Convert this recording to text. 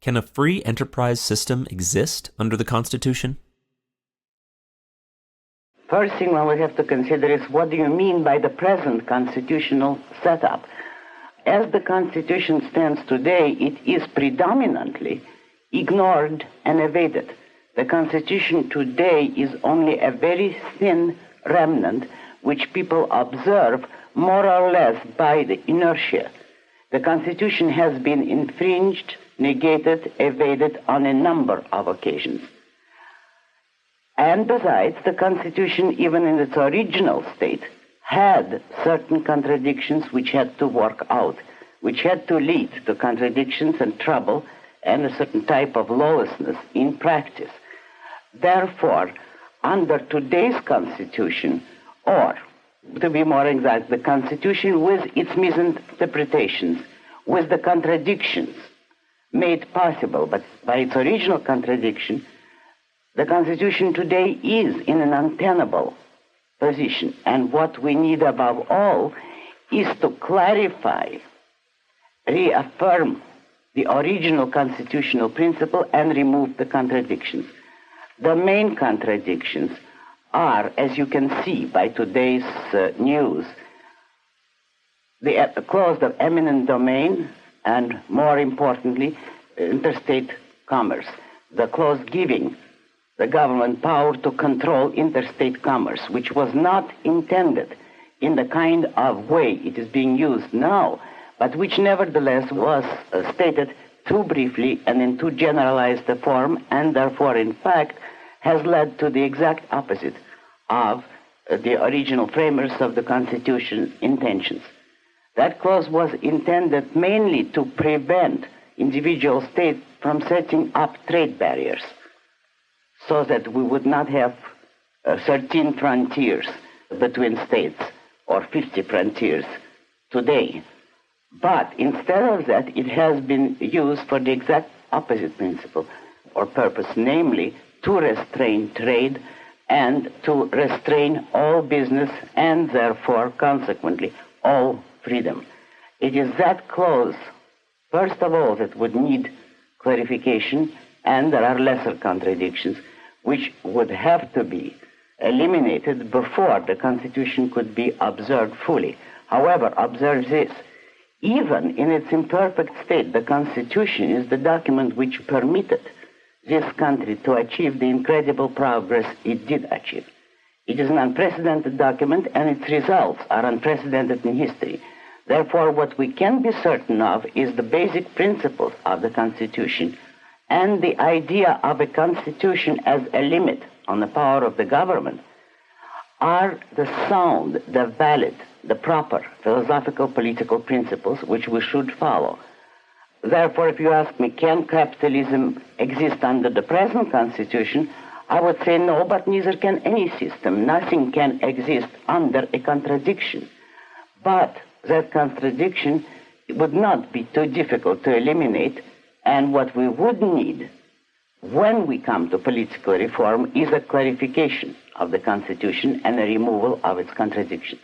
Can a free enterprise system exist under the Constitution? First thing one would have to consider is, what do you mean by the present constitutional setup? As the Constitution stands today, it is predominantly ignored and evaded. The Constitution today is only a very thin remnant which people observe more or less by the inertia. The Constitution has been infringed, negated, evaded on a number of occasions. And besides, the Constitution, even in its original state, had certain contradictions which had to work out, which had to lead to contradictions and trouble and a certain type of lawlessness in practice. Therefore, under today's Constitution, or to be more exact, the Constitution with its misinterpretations, with the contradictions made possible but by its original contradiction, the Constitution today is in an untenable position. And what we need above all is to clarify, reaffirm the original constitutional principle and remove the contradictions. The main contradictions are, as you can see by today's news, the clause of eminent domain and, more importantly, interstate commerce. The clause giving the government power to control interstate commerce, which was not intended in the kind of way it is being used now, but which nevertheless was stated too briefly and in too generalized a form, and therefore, in fact, has led to the exact opposite of the original framers of the Constitution's intentions. That clause was intended mainly to prevent individual states from setting up trade barriers, so that we would not have 13 frontiers between states or 50 frontiers today. But instead of that, it has been used for the exact opposite principle or purpose, namely to restrain trade and to restrain all business and therefore, consequently, all freedom. It is that clause, first of all, that would need clarification, and there are lesser contradictions which would have to be eliminated before the Constitution could be observed fully. However, observe this: even in its imperfect state, the Constitution is the document which permitted this country to achieve the incredible progress it did achieve. It is an unprecedented document, and its results are unprecedented in history. Therefore, what we can be certain of is the basic principles of the Constitution, and the idea of a Constitution as a limit on the power of the government are the sound, the valid, the proper philosophical political principles which we should follow. Therefore, if you ask me, can capitalism exist under the present Constitution, I would say no, but neither can any system. Nothing can exist under a contradiction. But that contradiction would not be too difficult to eliminate, and what we would need when we come to political reform is a clarification of the Constitution and a removal of its contradictions.